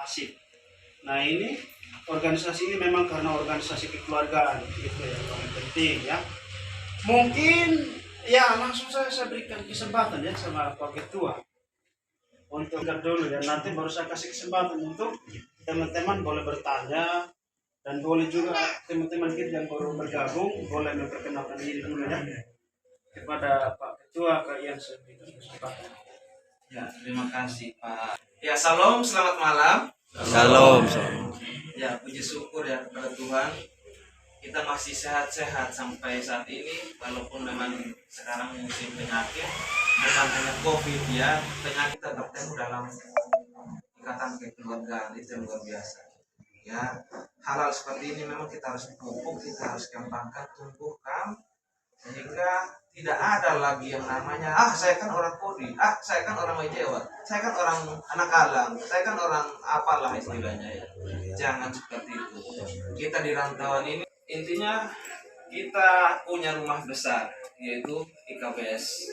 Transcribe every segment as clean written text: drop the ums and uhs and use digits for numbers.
pasif. Nah ini organisasi ini memang karena organisasi kekeluargaan gitu ya, yang paling penting ya. Mungkin ya langsung saya berikan kesempatan ya sama Pak Ketua untuk dulu ya, nanti baru saya kasih kesempatan untuk teman-teman boleh bertanya, dan boleh juga teman-teman kita yang baru bergabung boleh memperkenalkan diri dulu ya kepada Pak Ketua. Kalian saya berikan kesempatan. Ya, terima kasih Pak. Ya, salam, selamat malam. Salam. Ya, puji syukur ya kepada Tuhan. Kita masih sehat-sehat sampai saat ini, walaupun memang sekarang musim penyakit, bukan hanya COVID ya, penyakit bertemu dalam ikatan kekeluargaan, itu yang luar biasa. Ya, hal-hal seperti ini memang kita harus pupuk, kita harus kembangkan, tumbuhkan, sehingga tidak ada lagi yang namanya saya kan orang Kodi, saya kan orang Jawa, saya kan orang anak alam, saya kan orang apalah istilahnya ya. Jangan seperti itu. Kita di rantauan ini intinya kita punya rumah besar yaitu IKBS.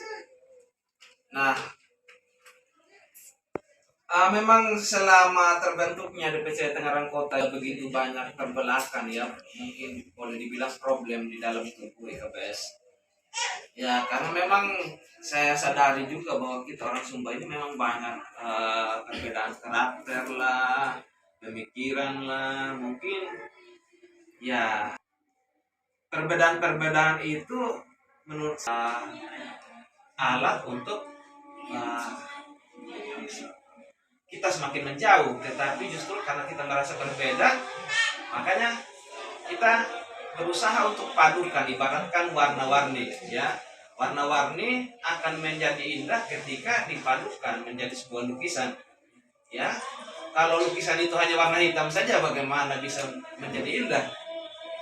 Nah, memang selama terbentuknya DPC Tangerang Kota begitu banyak terbelahkan ya, mungkin boleh dibilang problem di dalam tubuh IKBS. Ya, karena memang saya sadari juga bahwa kita orang Sumba ini memang banyak perbedaan karakter lah, pemikiran lah, mungkin ya perbedaan-perbedaan itu menurut saya alat untuk kita semakin menjauh, tetapi justru karena kita merasa berbeda, makanya kita berusaha untuk padukan, ibaratkan warna-warni ya. Warna-warni akan menjadi indah ketika dipadukan menjadi sebuah lukisan ya. Kalau lukisan itu hanya warna hitam saja, bagaimana bisa menjadi indah?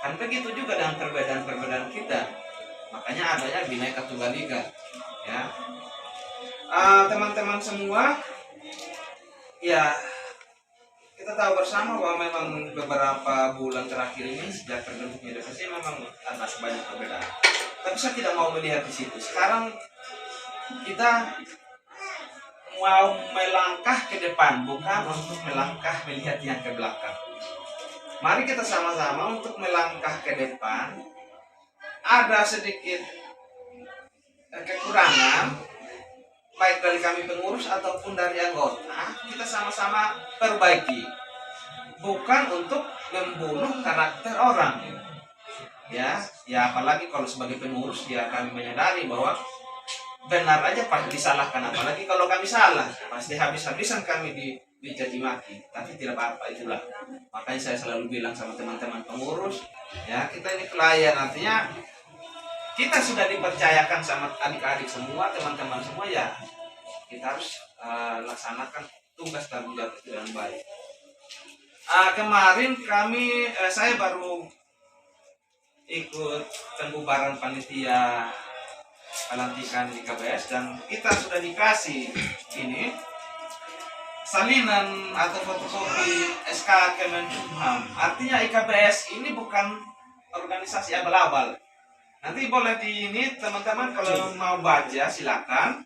Kan begitu juga dengan perbedaan-perbedaan kita. Makanya adanya Bhinneka Tunggal Ika ya. Teman-teman semua ya, kita tahu bersama bahwa memang beberapa bulan terakhir ini sejak terbentuknya DPC memang ada banyak perbedaan. Tapi saya tidak mau melihat di situ. Sekarang kita mau melangkah ke depan, bukan untuk melangkah melihat yang ke belakang. Mari kita sama-sama untuk melangkah ke depan. Ada sedikit kekurangan, baik dari kami pengurus ataupun dari anggota, kita sama-sama perbaiki. Bukan untuk membunuh karakter orang. Ya apalagi kalau sebagai pengurus ya kami menyadari bahwa benar aja pasti disalahkan, apalagi kalau kami salah pasti habis-habisan kami dicaci maki. Tapi tidak apa-apa, itulah. Makanya saya selalu bilang sama teman-teman pengurus, ya kita ini pelayan, artinya kita sudah dipercayakan sama adik-adik semua, teman-teman semua ya. Kita harus laksanakan tugas tanggung jawab dengan baik. Kemarin saya baru ikut pembubaran panitia pelantikan IKBS, dan kita sudah dikasih ini salinan atau fotokopi SK Kemenkumham. Artinya IKBS ini bukan organisasi abal-abal. Nanti boleh teman-teman kalau mau baca silakan.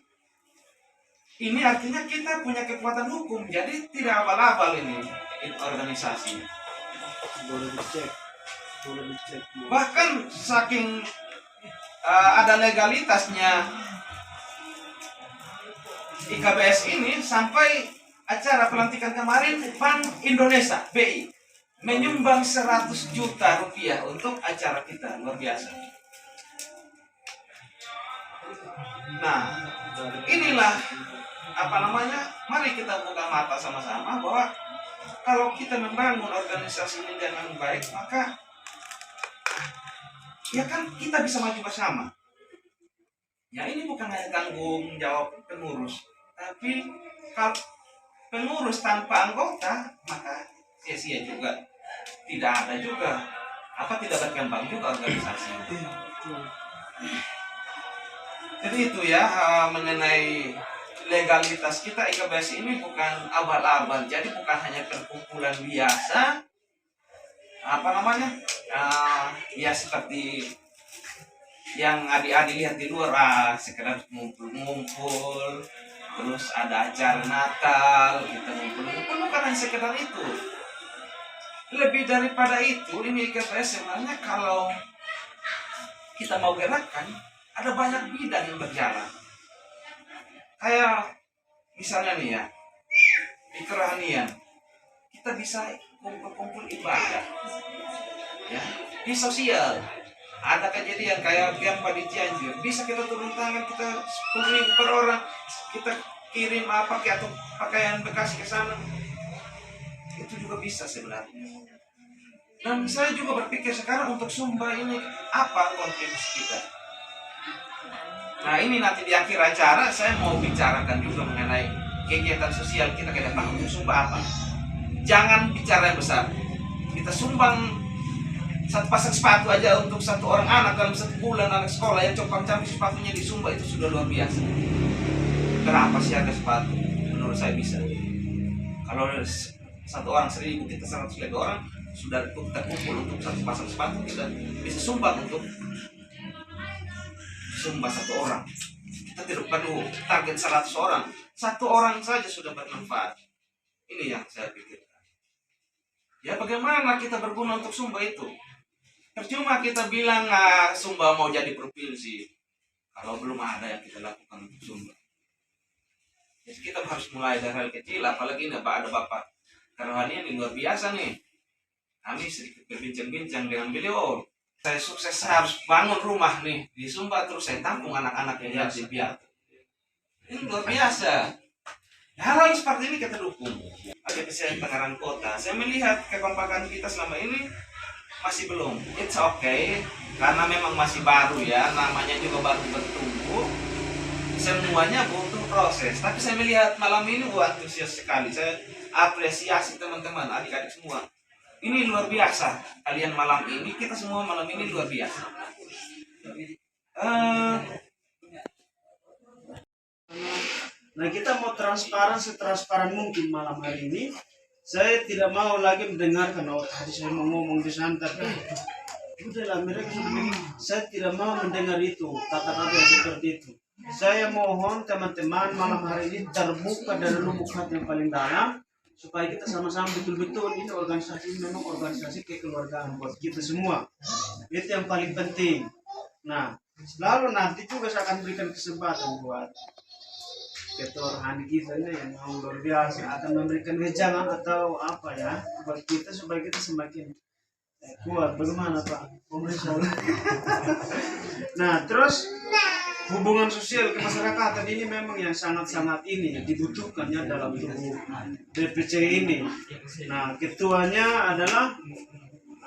Ini artinya kita punya kekuatan hukum, jadi tidak abal-abal ini organisasi. Boleh dicek. Bahkan saking ada legalitasnya IKBS ini, sampai acara pelantikan kemarin Bank Indonesia BI menyumbang 100 juta rupiah untuk acara kita, luar biasa. Nah, inilah mari kita buka mata sama-sama bahwa kalau kita membangun organisasi ini dengan baik, maka ya kan kita bisa maju bersama. Ya ini bukan hanya tanggung jawab pengurus, tapi kalau pengurus tanpa anggota maka sia-sia juga, tidak ada juga tidak berkembang juga organisasi. Jadi itu ya, mengenai legalitas kita IKBS ini bukan abal-abal, jadi bukan hanya perkumpulan biasa ya seperti yang adik-adik lihat di luar, sekedar ngumpul-ngumpul terus ada acara Natal, kita ngumpul bukan hanya sekedar itu. Lebih daripada itu, ini IKPS sebenarnya kalau kita mau gerakkan, ada banyak bidang yang berjalan. Kayak misalnya nih ya, di kerohanian, kita bisa kumpul-kumpul ibadah. Ya, di sosial, ada kejadian kayak gempa di Cianjur, bisa kita turun tangan, kita 10.000 per orang, kita kirim apa kayak atau pakaian bekas ke sana. Itu juga bisa sebenarnya. Dan saya juga berpikir sekarang untuk Sumba ini apa kontribusi kita. Nah ini nanti di akhir acara saya mau bicarakan juga mengenai kegiatan sosial kita ke depan untuk Sumba apa. Jangan bicara yang besar. Kita sumbang satu pasang sepatu aja untuk satu orang anak dalam 1 bulan, anak sekolah yang compang-camping sepatunya di Sumba itu sudah luar biasa. Berapa sih harga sepatu? Menurut saya bisa. Kalau satu orang 1.000, kita 100 orang, sudah kita kumpul untuk satu pasang sepatu, kita bisa sumbang untuk sumbang 1 orang. Kita tidak perlu target 100 orang. 1 orang saja sudah bermanfaat. Ini yang saya pikirkan. Ya bagaimana kita berguna untuk Sumba itu? Percuma kita bilang Sumba mau jadi provinsi kalau belum ada yang kita lakukan untuk Sumba. Jadi kita harus mulai dari hal kecil, apalagi ada Bapak kerohanian yang luar biasa nih. Kami sedikit berbincang-bincang dengan beliau. Saya sukses, saya harus bangun rumah nih di Sumba, terus saya tampung anak-anak yang yatim piatu. Ini luar biasa. Hal-hal seperti ini kita dukung. Ada kesehatan Tangerang Kota. Saya melihat kekompakan kita selama ini masih belum. It's okay, karena memang masih baru ya, namanya juga baru bertumbuh. Semuanya butuh proses. Tapi saya melihat malam ini antusias sekali. Saya apresiasi teman-teman, adik-adik semua. Ini luar biasa. Kalian malam ini, kita semua malam ini luar biasa. Nah kita mau transparan setransparan mungkin malam hari ini. Saya tidak mau lagi mendengarkan tadi saya mau ngomong di sana tapi udahlah mereka sudah begini. Saya tidak mau mendengar itu kata-kata yang seperti itu. Saya mohon teman-teman malam hari ini terbuka dari lubuk hati yang paling dalam supaya kita sama-sama betul-betul ini organisasi memang organisasi kekeluargaan buat kita semua. Itu yang paling penting. Nah, lalu nanti juga saya akan berikan kesempatan buat ketua rohani kita yang luar biasa akan memberikan wejangan atau apa ya buat kita supaya kita semakin kuat. Bagaimana Pak? Nah, terus hubungan sosial kemasyarakatan ini memang yang sangat-sangat ini dibutuhkan ya dalam tubuh BPC ini. Nah, ketuanya adalah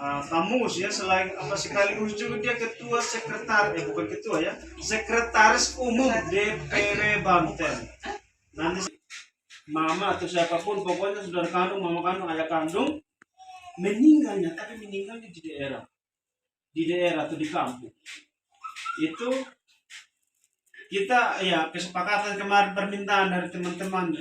Kamus ya, selain apa sekaligus juga dia ketua sekretaris bukan ketua ya, sekretaris umum DPW Banten. Nanti mama atau siapapun pokoknya saudara kandung, mama kandung, ayah kandung meninggalnya, tapi meninggalnya di daerah atau di kampung. Itu kita ya kesepakatan kemarin permintaan dari teman-teman